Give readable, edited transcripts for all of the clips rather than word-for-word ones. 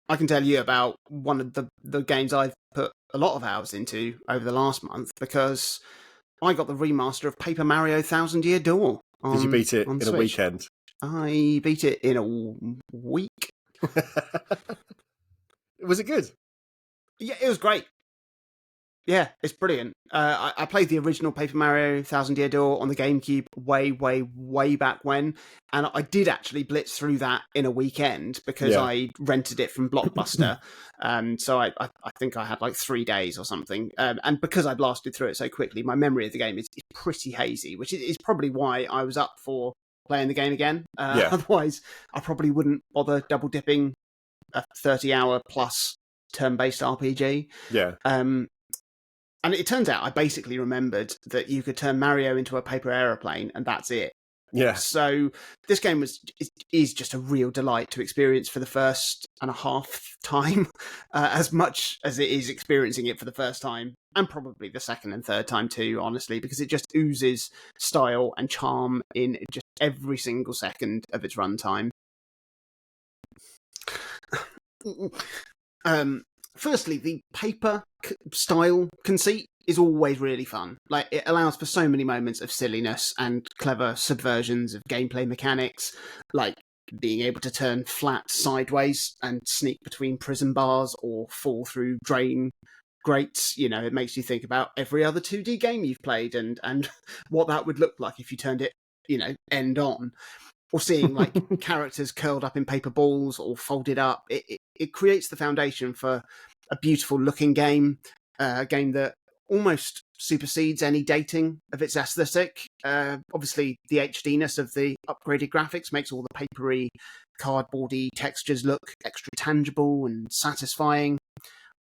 I can tell you about one of the games I've put a lot of hours into over the last month, because I got the remaster of Paper Mario Thousand Year Door Did you beat it on in Switch. a weekend? I beat it in a week. Was it good? Yeah, it was great. Yeah, it's brilliant. I played the original Paper Mario Thousand Year Door on the GameCube way back when, and I did actually blitz through that in a weekend because I rented it from Blockbuster. So I think I had like 3 days or something. And because I blasted through it so quickly, my memory of the game is pretty hazy, which is probably why I was up for playing the game again. Otherwise, I probably wouldn't bother double dipping a 30-hour plus turn-based RPG. Yeah. And it turns out I basically remembered that you could turn Mario into a paper aeroplane, and that's it. Yeah. So this game is just a real delight to experience for the first and a half time, as much as it is experiencing it for the first time, and probably the second and third time too, honestly, because it just oozes style and charm in just every single second of its runtime. Firstly, the paper style conceit is always really fun. Like, it allows for so many moments of silliness and clever subversions of gameplay mechanics, like being able to turn flat sideways and sneak between prison bars or fall through drain grates. You know, it makes you think about every other 2D game you've played and what that would look like if you turned it, you know, end on. Or seeing like characters curled up in paper balls or folded up. It creates the foundation for a beautiful looking game, a game that almost supersedes any dating of its aesthetic. Obviously, the HDness of the upgraded graphics makes all the papery, cardboardy textures look extra tangible and satisfying.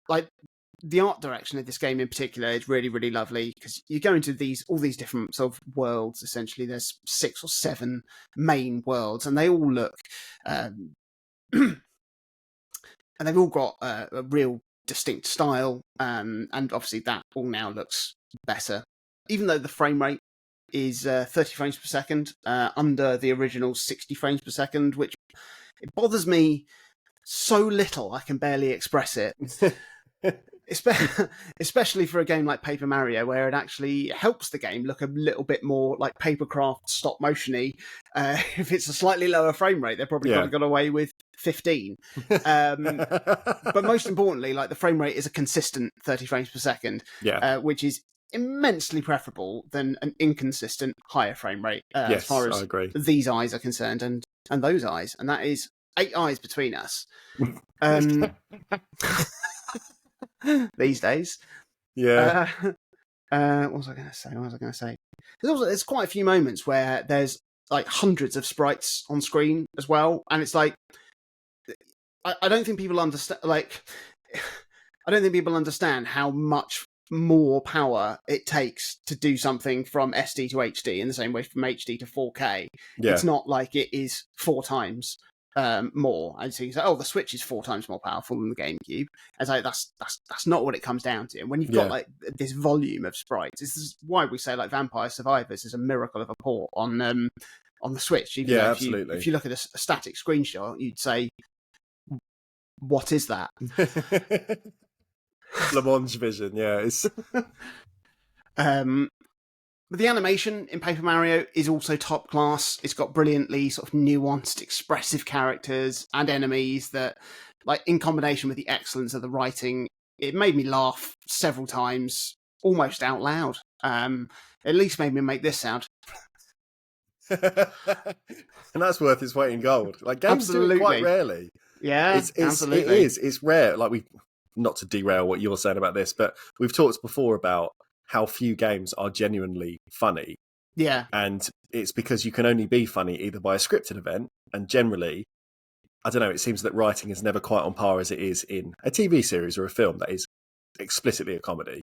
Like, the art direction of this game in particular is really, really lovely, because you go into all these different sort of worlds. Essentially, there's 6 or 7 main worlds, and they all look, and they've all got a real distinct style, and obviously that all now looks better, even though the frame rate is 30 frames per second, under the original 60 frames per second, which it bothers me so little I can barely express it. Especially for a game like Paper Mario, where it actually helps the game look a little bit more like papercraft stop motion-y. If it's a slightly lower frame rate, they probably could have got away with 15. But most importantly, like, the frame rate is a consistent 30 frames per second, which is immensely preferable than an inconsistent higher frame rate, as far as these eyes are concerned, and those eyes, and that is 8 eyes between us. These days. Yeah. What was I going to say? There's quite a few moments where there's like hundreds of sprites on screen as well, and it's like, I don't think people understand. Like, I don't think people understand how much more power it takes to do something from SD to HD in the same way from HD to 4K. It's not like it is 4 times more. And so you say, oh, the Switch is 4 times more powerful than the GameCube. And so that's not what it comes down to. And when you've got like this volume of sprites, this is why we say like Vampire Survivors is a miracle of a port on the Switch. Even though absolutely. If you look at a static screenshot, you'd say, what is that? Blancmange vision, it's but the animation in Paper Mario is also top class. It's got brilliantly sort of nuanced, expressive characters and enemies that, like, in combination with the excellence of the writing, it made me laugh several times, almost out loud. At least made me make this sound. And that's worth its weight in gold. Like, games do it quite rarely. Yeah, absolutely. It is. It's rare. Like, not to derail what you're saying about this, but we've talked before about how few games are genuinely funny. Yeah. And it's because you can only be funny either by a scripted event, and generally, I don't know, it seems that writing is never quite on par as it is in a TV series or a film that is explicitly a comedy.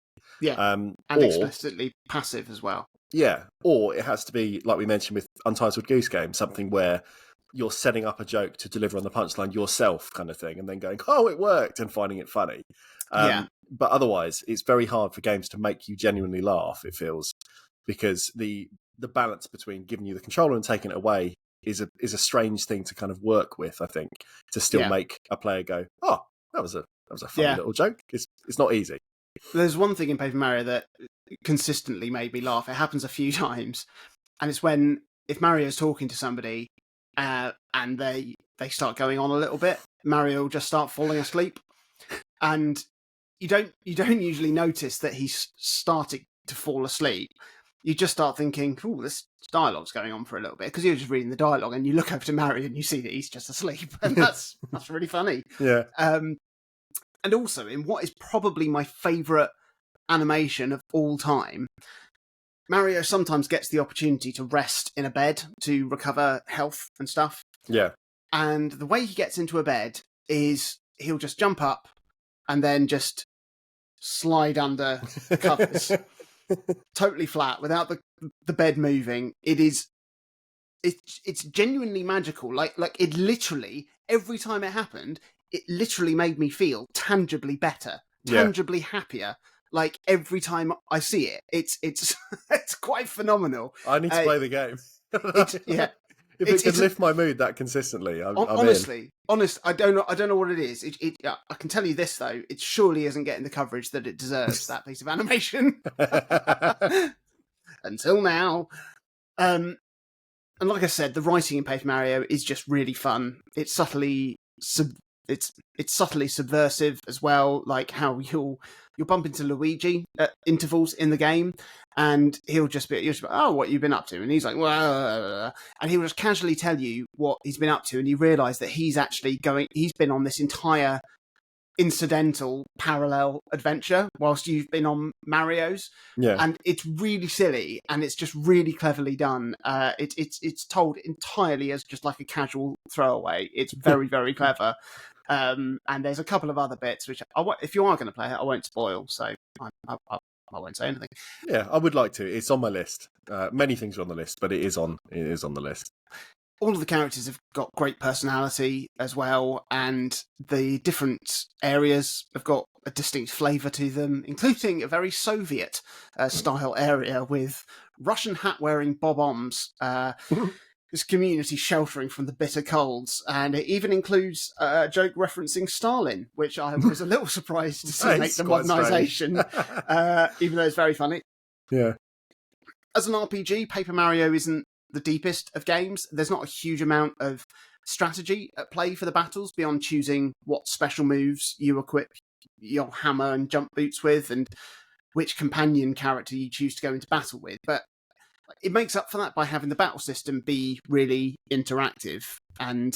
Yeah. And explicitly passive as well. Yeah. Or it has to be, like we mentioned with Untitled Goose Game, something where you're setting up a joke to deliver on the punchline yourself, kind of thing, and then going, oh, it worked, and finding it funny. But otherwise, it's very hard for games to make you genuinely laugh, it feels, because the balance between giving you the controller and taking it away is a strange thing to kind of work with. I think to still make a player go, oh, that was a funny little joke. It's not easy. There's one thing in Paper Mario that consistently made me laugh. It happens a few times, and it's if Mario's talking to somebody and they start going on a little bit, Mario will just start falling asleep, and you don't usually notice that he's starting to fall asleep. You just start thinking, "Oh, this dialogue's going on for a little bit," because you're just reading the dialogue, and you look over to Mario and you see that he's just asleep, and that's really funny. Yeah. And also, in what is probably my favourite animation of all time, Mario sometimes gets the opportunity to rest in a bed to recover health and stuff. Yeah. And the way he gets into a bed is he'll just jump up and then just slide under the covers, totally flat, without the bed moving. It's genuinely magical. Like it literally, every time it happened, it literally made me feel tangibly better, tangibly happier. Like every time I see it, it's it's quite phenomenal. I need to play the game. If it can lift my mood that consistently, I'm honestly, I don't know what it is. I can tell you this though: it surely isn't getting the coverage that it deserves. That piece of animation, until now. And like I said, the writing in Paper Mario is just really fun. It's subtly subversive as well, like how you'll bump into Luigi at intervals in the game, and you'll just be, oh, what you've been up to? And he's like, well, and he'll just casually tell you what he's been up to, and you realise that he's been on this entire incidental parallel adventure whilst you've been on Mario's. Yeah. And it's really silly, and it's just really cleverly done. It's told entirely as just like a casual throwaway. It's very, very clever. And there's a couple of other bits which if you are going to play it, I won't spoil, so I won't say anything. Yeah, I would like to. It's on my list. Many things are on the list, but it is on the list. All of the characters have got great personality as well, and the different areas have got a distinct flavour to them, including a very Soviet style area with Russian hat-wearing bob-ombs. This community sheltering from the bitter colds, and it even includes a joke referencing Stalin, which I was a little surprised to see make the modernisation, even though it's very funny. Yeah. As an RPG, Paper Mario isn't the deepest of games. There's not a huge amount of strategy at play for the battles beyond choosing what special moves you equip your hammer and jump boots with, and which companion character you choose to go into battle with. But it makes up for that by having the battle system be really interactive, and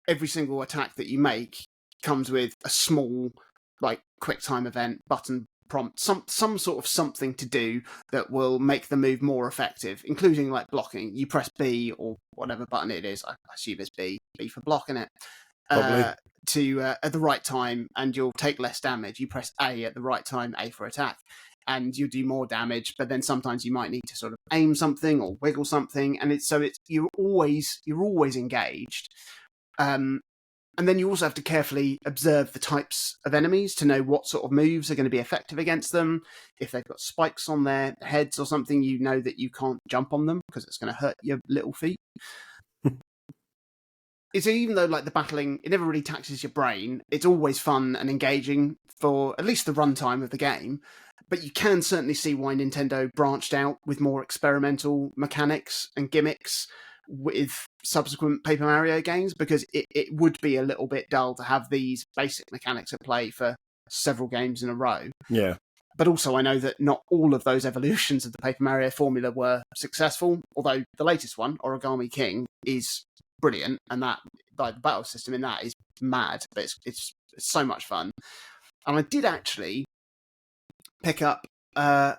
every single attack that you make comes with a small, like, quick time event button prompt, some sort of something to do that will make the move more effective, including like blocking. You press B or whatever button it is. I assume it's B for blocking it. To at the right time, and you'll take less damage. You press A at the right time, A for attack, and you'll do more damage. But then sometimes you might need to sort of aim something or wiggle something, and you're always engaged. And then you also have to carefully observe the types of enemies to know what sort of moves are going to be effective against them. If they've got spikes on their heads or something, you know that you can't jump on them because it's going to hurt your little feet. It's even though like the battling, it never really taxes your brain. It's always fun and engaging for at least the runtime of the game. But you can certainly see why Nintendo branched out with more experimental mechanics and gimmicks with subsequent Paper Mario games, because it would be a little bit dull to have these basic mechanics at play for several games in a row. Yeah. But also I know that not all of those evolutions of the Paper Mario formula were successful, although the latest one, Origami King, is brilliant, and that like the battle system in that is mad, but it's so much fun. And I did actually pick up I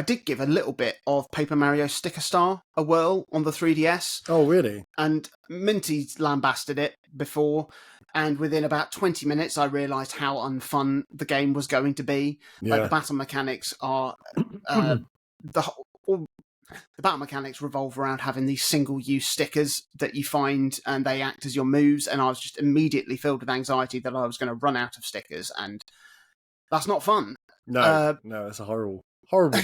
did give a little bit of Paper Mario Sticker Star a whirl on the 3DS. Oh, really? And Minty's lambasted it before, and within about 20 minutes I realised how unfun the game was going to be. Yeah. Like, the battle mechanics are... the battle mechanics revolve around having these single-use stickers that you find, and they act as your moves, and I was just immediately filled with anxiety that I was going to run out of stickers, and that's not fun. No, it's a horrible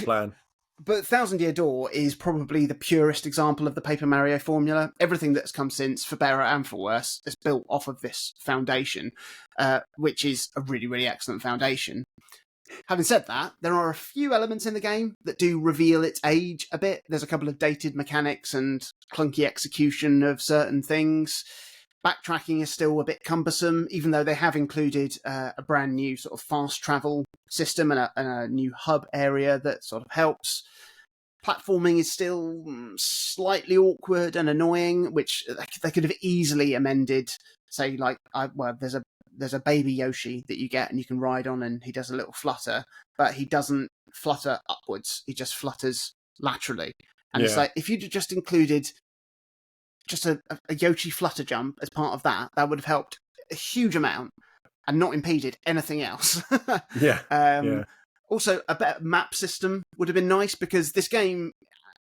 plan. But Thousand Year Door is probably the purest example of the Paper Mario formula. Everything that's come since, for better and for worse, is built off of this foundation, which is a really, really excellent foundation. Having said that, there are a few elements in the game that do reveal its age a bit. There's a couple of dated mechanics and clunky execution of certain things. Backtracking is still a bit cumbersome, even though they have included a brand new sort of fast travel system and a new hub area that sort of helps. Platforming is still slightly awkward and annoying, which they could have easily amended. Say, like, there's a baby Yoshi that you get and you can ride on, and he does a little flutter, but he doesn't flutter upwards. He just flutters laterally. And it's like, if you'd just included just a Yoshi flutter jump as part of that, that would have helped a huge amount and not impeded anything else. Also, a better map system would have been nice, because this game,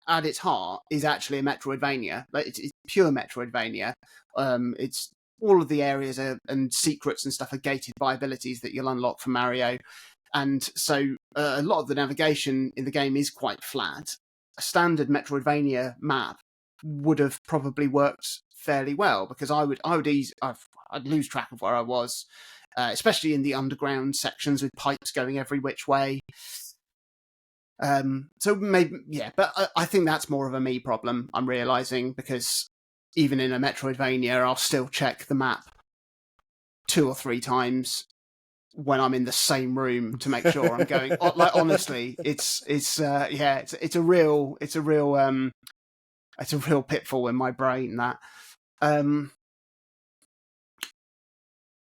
at its heart, is actually a Metroidvania. Like, it's pure Metroidvania. It's all of the areas and secrets and stuff are gated by abilities that you'll unlock from Mario. And so a lot of the navigation in the game is quite flat. A standard Metroidvania map would have probably worked fairly well, because I'd lose track of where I was, especially in the underground sections with pipes going every which way. So maybe, but I think that's more of a me problem, I'm realising, because even in a Metroidvania, I'll still check the map 2 or 3 times when I'm in the same room to make sure I'm going. Like, honestly, it's a real pitfall in my brain, that.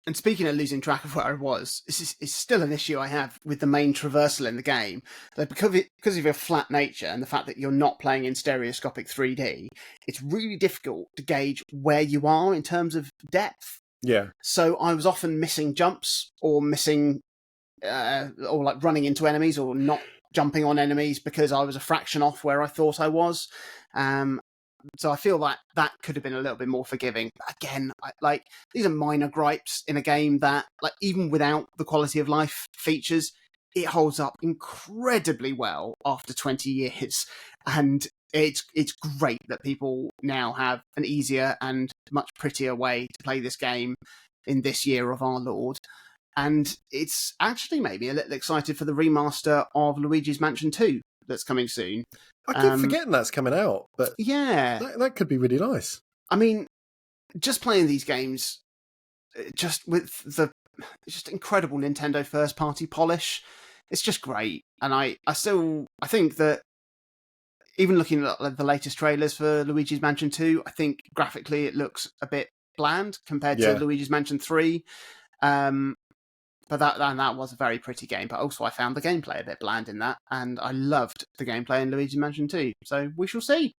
And speaking of losing track of where I was, this is still an issue I have with the main traversal in the game. That because of your flat nature and the fact that you're not playing in stereoscopic 3D, it's really difficult to gauge where you are in terms of depth. Yeah. So I was often missing jumps, or missing, or like running into enemies, or not jumping on enemies because I was a fraction off where I thought I was. So I feel like that could have been a little bit more forgiving. But again, these are minor gripes in a game that, like, even without the quality of life features, it holds up incredibly well after 20 years. And it's great that people now have an easier and much prettier way to play this game in this year of our Lord. And it's actually made me a little excited for the remaster of Luigi's Mansion 2 that's coming soon. I keep forgetting that's coming out, but yeah, that could be really nice. I mean, just playing these games, just with the just incredible Nintendo first-party polish, it's just great. And I think that even looking at the latest trailers for Luigi's Mansion 2, I think graphically it looks a bit bland compared to Luigi's Mansion 3. But that was a very pretty game. But also I found the gameplay a bit bland in that, and I loved the gameplay in Luigi's Mansion 2. So we shall see.